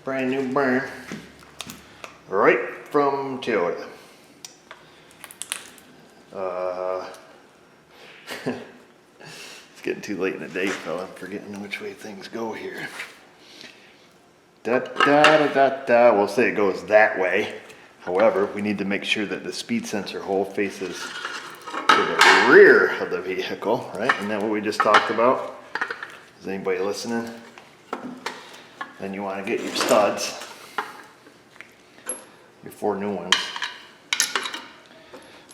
Brand new burn. Right from Toyota. It's getting too late in the day, fella. I'm forgetting which way things go here. Da da da da da. We'll say it goes that way. However, we need to make sure that the speed sensor hole faces to the rear of the vehicle, right? Isn't that what we just talked about? Is anybody listening? Then you want to get your studs, your 4 new ones.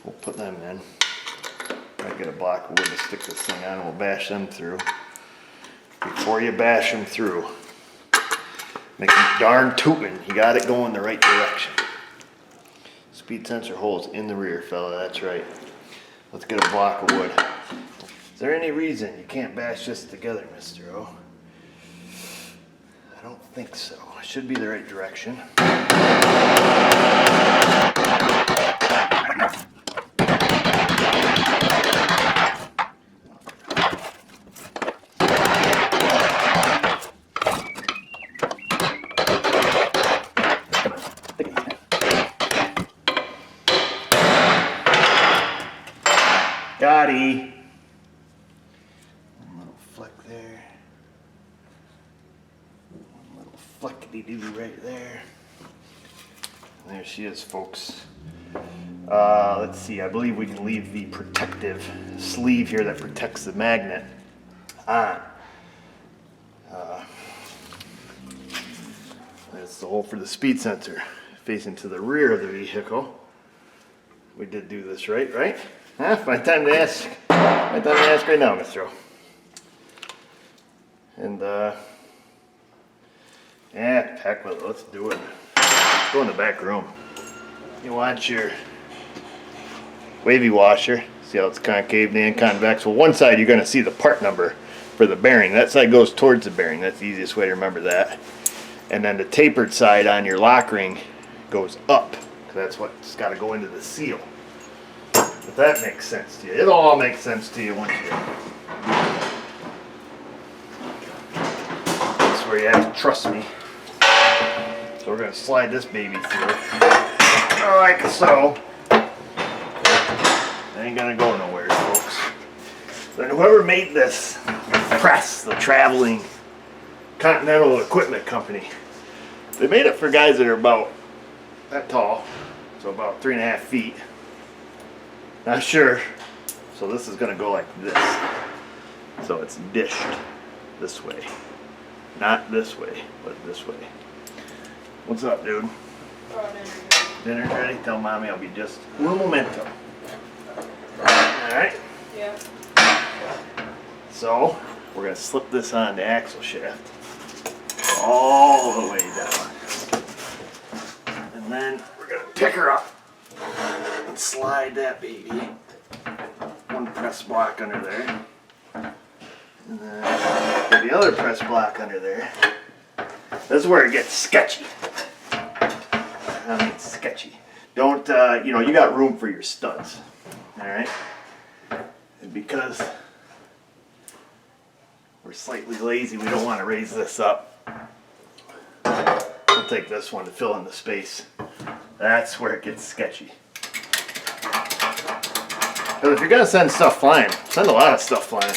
We'll put them in. I'll get a block of wood to stick this thing on and we'll bash them through. Before you bash them through, make them darn tootin'. You got it going the right direction. Speed sensor holes in the rear, fella, that's right. Let's get a block of wood. Is there any reason you can't bash this together, Mr. O? I don't think so. It should be the right direction. Gotti. One little fleck there. One little fleckity-doo right there. And there she is, folks. Let's see, I believe we can leave the protective sleeve here that protects the magnet on. That's the hole for the speed sensor facing to the rear of the vehicle. We did do this right? Huh? My time to ask. My time to ask right now, Mr. O. And yeah, heck with it. Let's do it. Let's go in the back room. You want your wavy washer. See how it's concave and convex. Well, one side you're going to see the part number for the bearing. That side goes towards the bearing. That's the easiest way to remember that. And then the tapered side on your lock ring goes up. That's what's got to go into the seal. If that makes sense to you. It'll all make sense to you once you that's where you have to trust me. So we're going to slide this baby through. Like so. It ain't going to go nowhere, folks. Then whoever made this press, the traveling Continental Equipment Company, they made it for guys that are about that tall. So about 3.5 feet. Not sure. So this is going to go like this. So it's dished this way. Not this way, but this way. What's up, dude? Dinner's ready? Tell mommy I'll be just a little memento. Alright? Yeah. So we're going to slip this on the axle shaft all the way down. And then we're going to pick her up and slide that baby. One press block under there. And then get the other press block under there. This is where it gets sketchy. I mean sketchy. Don't, you know, you got room for your studs. Alright? And because we're slightly lazy, we don't want to raise this up. We'll take this one to fill in the space. That's where it gets sketchy. Because if you're going to send stuff flying, send a lot of stuff flying.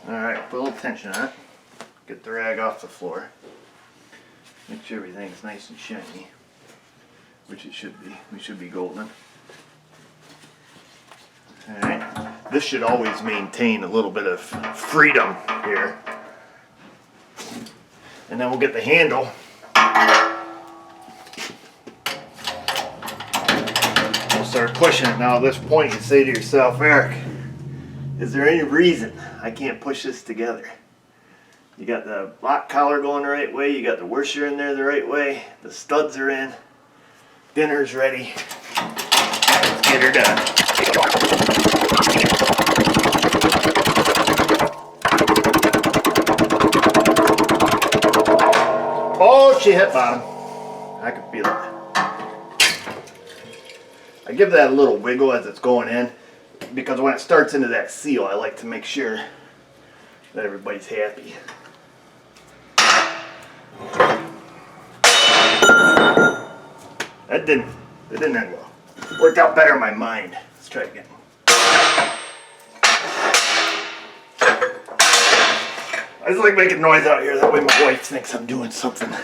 Alright, put a little tension on it. Get the rag off the floor. Make sure everything's nice and shiny. Which it should be. We should be golden. Alright. This should always maintain a little bit of freedom here. And then we'll get the handle. We'll start pushing it. Now at this point you say to yourself, Eric, is there any reason I can't push this together? You got the lock collar going the right way, you got the washer in there the right way, the studs are in, dinner's ready. Let's get her done. Oh, she hit bottom. I can feel it. I give that a little wiggle as it's going in. because when it starts into that seal, I like to make sure that everybody's happy. That didn't end well. Worked out better in my mind. Let's try again. I just like making noise out here. That way my wife thinks I'm doing something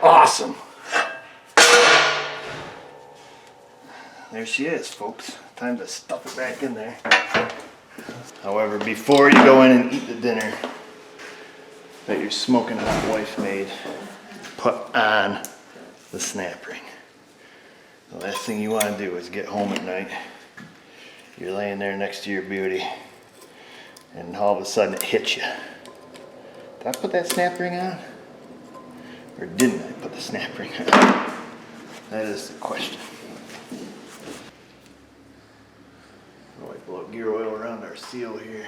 awesome. There she is, folks. Time to stuff it back in there. However, before you go in and eat the dinner that your smoking hot wife made, put on the snap ring. The last thing you want to do is get home at night. You're laying there next to your beauty, and all of a sudden it hits you. Did I put that snap ring on? Or didn't I put the snap ring on? That is the question. I'll wipe a little gear oil around our seal here.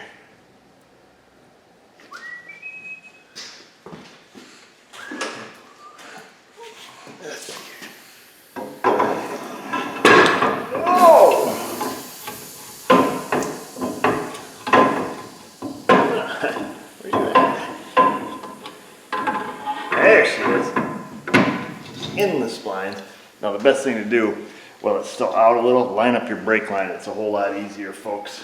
There she is, in the spline. Now the best thing to do, while it's still out a little, line up your brake line. It's a whole lot easier, folks.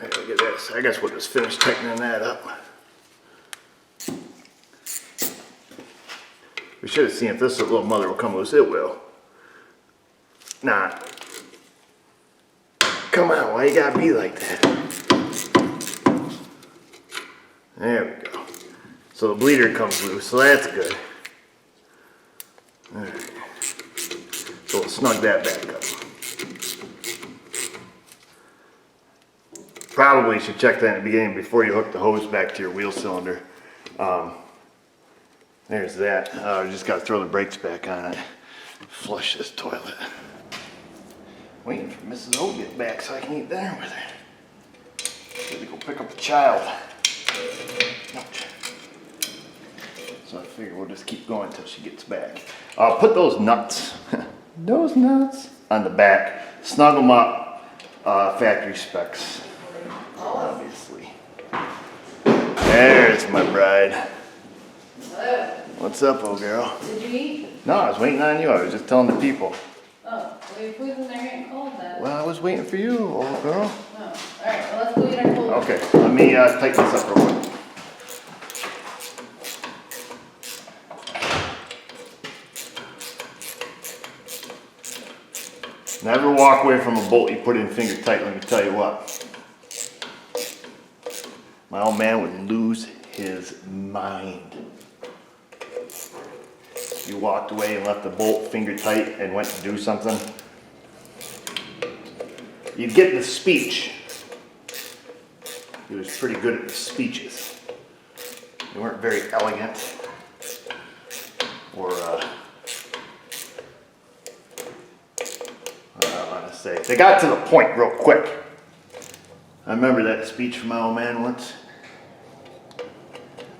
There, look at this. I guess we'll just finish tightening that up. We should have seen if this little mother will come loose. It will. Nah. Come on, why you gotta be like that? There we go. So the bleeder comes loose, so that's good. All right. So we'll snug that back up. Probably should check that in the beginning before you hook the hose back to your wheel cylinder. There's that. You just gotta throw the brakes back on it. Flush this toilet. Waiting for Mrs. O to get back so I can eat dinner with her. Got to go pick up the child. Ouch. So I figure we'll just keep going until she gets back. Put those nuts, on the back. Snug them up. Factory specs, obviously. There's my bride. Hello. What's up, old girl? Did you eat? No, I was waiting on you. I was just telling the people. Oh, well, your food's in there getting cold then. Well, I was waiting for you, old girl. Oh, alright, well, let's go eat our food. Okay, let me tighten this up real quick. Never walk away from a bolt you put in finger tight, let me tell you what. My old man would lose his mind. You walked away and left the bolt finger tight and went to do something. You'd get the speech. He was pretty good at the speeches. They weren't very elegant or they got to the point real quick. I remember that speech from my old man once.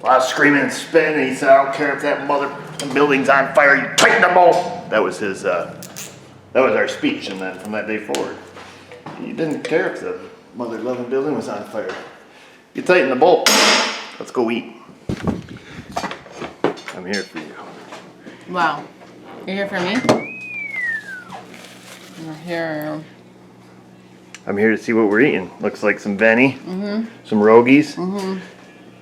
A lot of screaming and spitting, and he said, "I don't care if that mother building's on fire, you tighten the bolt." That was his. That was our speech, and then from that day forward, he didn't care if the mother loving building was on fire. You tighten the bolt. Let's go eat. I'm here for you. Wow. You're here for me? You're here. I'm here to see what we're eating. Looks like some Benny, some Rogies,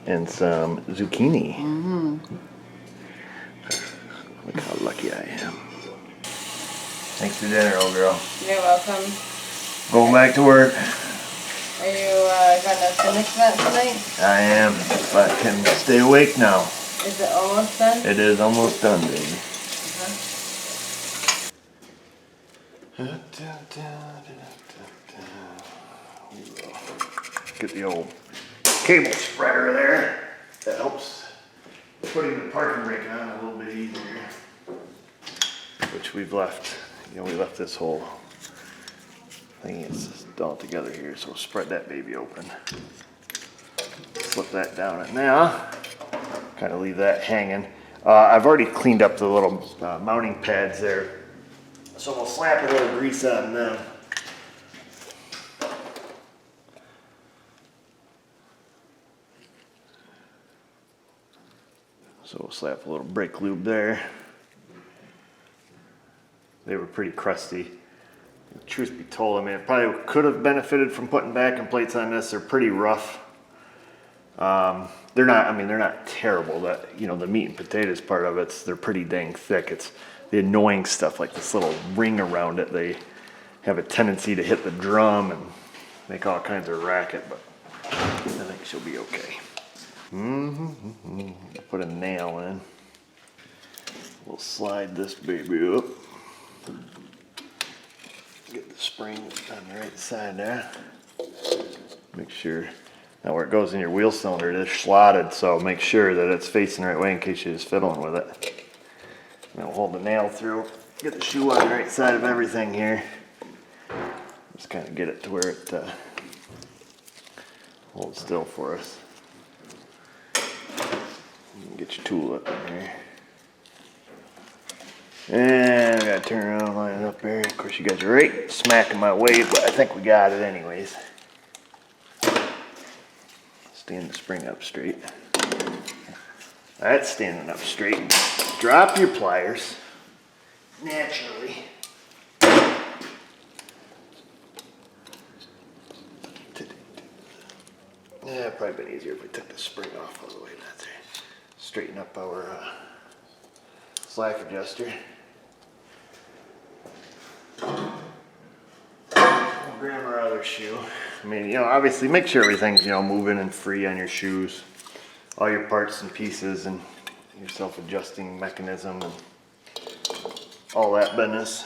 and some zucchini. Look how lucky I am. Thanks for dinner, old girl. You're welcome. Going back to work. Are you gonna finish that tonight? I am. If I can stay awake now. Is it almost done? It is almost done, baby. Get the old cable spreader there. That helps putting the parking brake on a little bit easier. Which we've left. You know, we left this whole thing is all together here, so we'll spread that baby open. Slip that down it now. Kind kind of leave that hanging. I've already cleaned up the little mounting pads there, so we'll slap a little grease on them. So we'll slap a little brake lube there. They were pretty crusty. Truth be told, I mean, it probably could have benefited from putting backing plates on this. They're pretty rough. They're not, I mean, they're not terrible. That, you know, the meat and potatoes part of it, they're pretty dang thick. It's the annoying stuff like this little ring around it. They have a tendency to hit the drum and make all kinds of racket, but I think she'll be okay. Put a nail in. We'll slide this baby up. Get the spring on the right side there. Make sure. Now where it goes in your wheel cylinder, it is slotted, so make sure that it's facing the right way in case you're just fiddling with it. Now we'll hold the nail through, get the shoe on the right side of everything here. Just kind of get it to where it holds still for us. You can get your tool up in here. And I gotta turn around, line it up there. Of course you guys are right smack in my way, but I think we got it anyways. Stand the spring up straight. That's standing up straight. Drop your pliers naturally. Yeah, probably been easier if we took the spring off all the way back there. Straighten up our slack adjuster. We'll grab our other shoe. I mean, you know, obviously make sure everything's, you know, moving and free on your shoes. All your parts and pieces and your self-adjusting mechanism and all that business.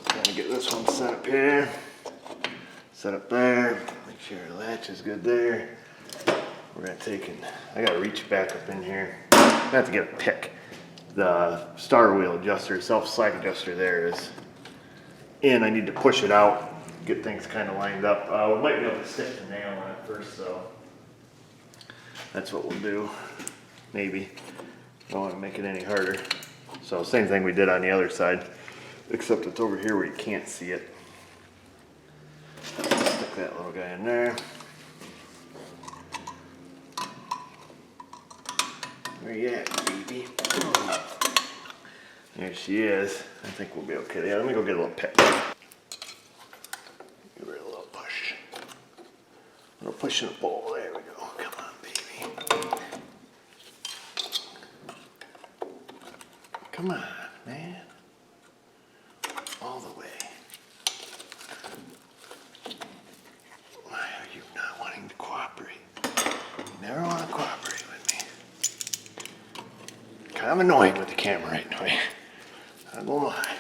Trying to get this one set up here. Set up there. Make sure the latch is good there. We're gonna take and I gotta reach back up in here. I have to get a pick. The star wheel adjuster, self-slack adjuster there is in. I need to push it out, get things kind of lined up. We might be able to stick the nail on it first, so that's what we'll do. Maybe. Don't want to make it any harder. So same thing we did on the other side, except it's over here where you can't see it. Stick that little guy in there. Where you at, baby? There she is. I think we'll be okay. Yeah, let me go get a little pick. Give her a little push. A little push in the bowl. There we go. Come on, baby. Come on, man. All the way. Why are you not wanting to cooperate? You never want to cooperate with me. Kind of annoying with the camera right now. I won't lie.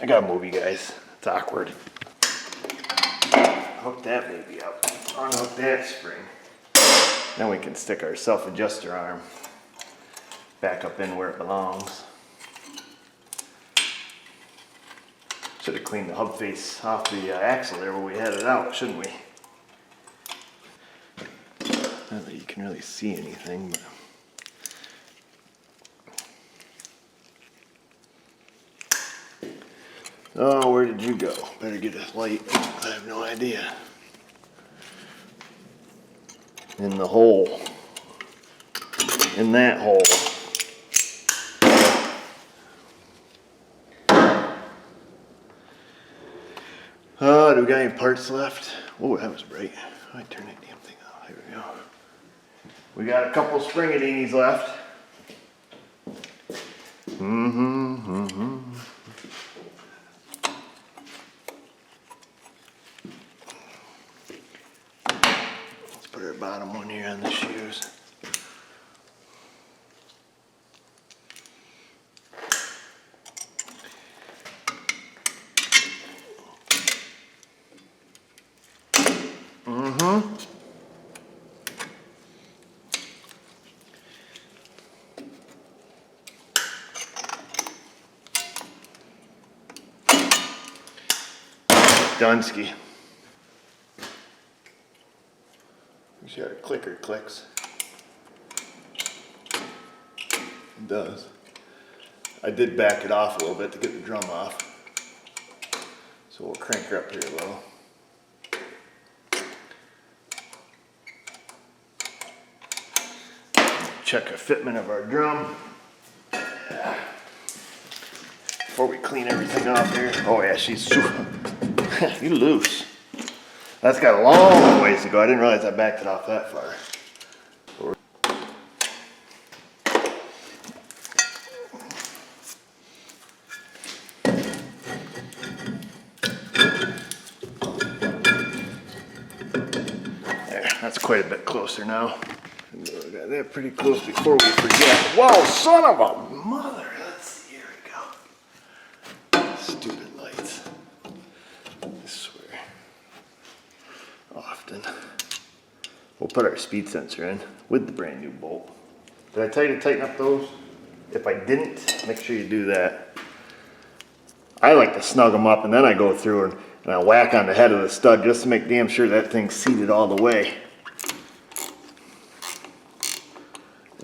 I gotta move you guys. It's awkward. Hook that baby up. Unhook that spring. Then we can stick our self-adjuster arm back up in where it belongs. Should have cleaned the hub face off the axle there when we had it out, shouldn't we? Not that you can really see anything, but oh, where did you go? Better get a light. I have no idea. In the hole. In that hole. Oh, do we got any parts left? Oh, that was bright. I turned that damn thing off. There we go. We got a couple spring-a-dinis left. Let's put our bottom one here on the shoes. Dunsky. You see how the clicker clicks? It does. I did back it off a little bit to get the drum off. So we'll crank her up here a little. Check the fitment of our drum. Before we clean everything off here. Oh yeah, she's super. You loose. That's got a long ways to go. I didn't realize I backed it off that far. There, that's quite a bit closer now. We got that pretty close before we forget. Whoa, son of a mother! Let's see, here we go. Stupid lights. I swear. Often. We'll put our speed sensor in with the brand new bolt. Did I tell you to tighten up those? If I didn't, make sure you do that. I like to snug them up and then I go through and I whack on the head of the stud just to make damn sure that thing's seated all the way.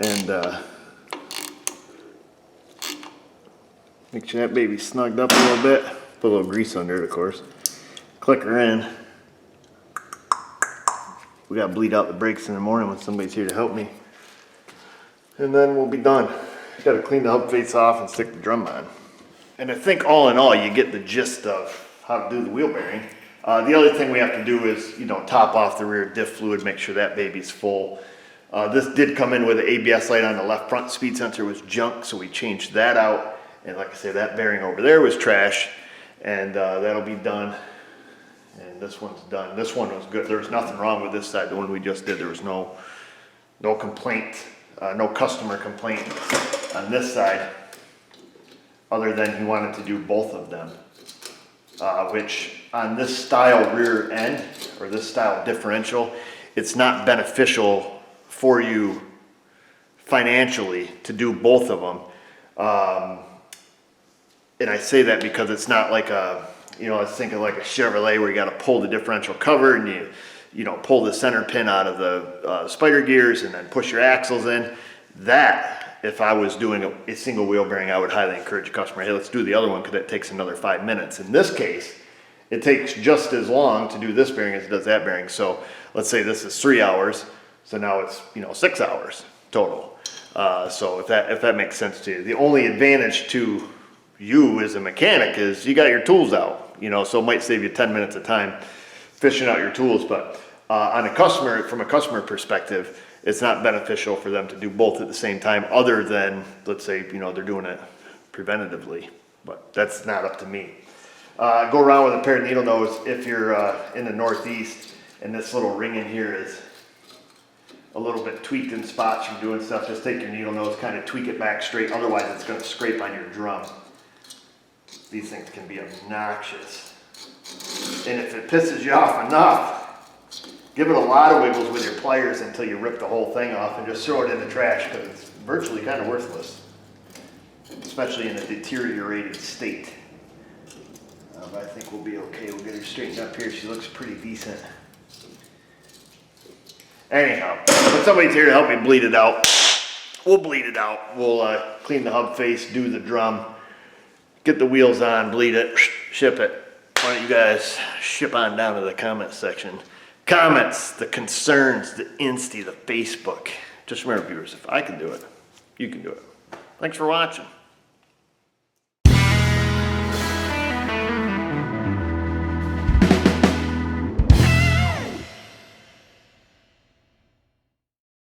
And make sure that baby's snugged up a little bit. Put a little grease under it, of course. Click her in. We gotta bleed out the brakes in the morning when somebody's here to help me. And then we'll be done. Gotta clean the hub face off and stick the drum on. And I think all in all, you get the gist of how to do the wheel bearing. The other thing we have to do is, top off the rear diff fluid, make sure that baby's full. This did come in with an ABS light on the left front. Speed sensor was junk, so we changed that out. And like I said, that bearing over there was trash. And that'll be done. And this one's done. This one was good. There was nothing wrong with this side. The one we just did, there was no complaint, no customer complaint on this side, other than he wanted to do both of them. Which on this style rear end, or this style differential, it's not beneficial for you financially to do both of them. And I say that because it's not like I was thinking like a Chevrolet where you got to pull the differential cover and you pull the center pin out of the spider gears and then push your axles in. That, if I was doing a single wheel bearing, I would highly encourage a customer, hey, let's do the other one because it takes another 5 minutes. In this case, it takes just as long to do this bearing as it does that bearing. So let's say this is 3 hours. So now it's 6 hours total. So if that makes sense to you, the only advantage to you as a mechanic is you got your tools out. So it might save you 10 minutes of time fishing out your tools. But from a customer perspective, it's not beneficial for them to do both at the same time. Other than, let's say, they're doing it preventatively. But that's not up to me. Go around with a pair of needle nose if you're in the Northeast and this little ring in here is a little bit tweaked in spots from doing stuff. Just take your needle nose, kind of tweak it back straight. Otherwise, it's going to scrape on your drum. These things can be obnoxious. And if it pisses you off enough, give it a lot of wiggles with your pliers until you rip the whole thing off and just throw it in the trash because it's virtually kind of worthless, especially in a deteriorated state. But I think we'll be okay. We'll get her straightened up here. She looks pretty decent. Anyhow, when somebody's here to help me bleed it out, we'll bleed it out. We'll clean the hub face, do the drum, get the wheels on, bleed it, ship it. Why don't you guys ship on down to the comment section. Comments, the concerns, the Insta, the Facebook. Just remember, viewers, if I can do it, you can do it. Thanks for watching.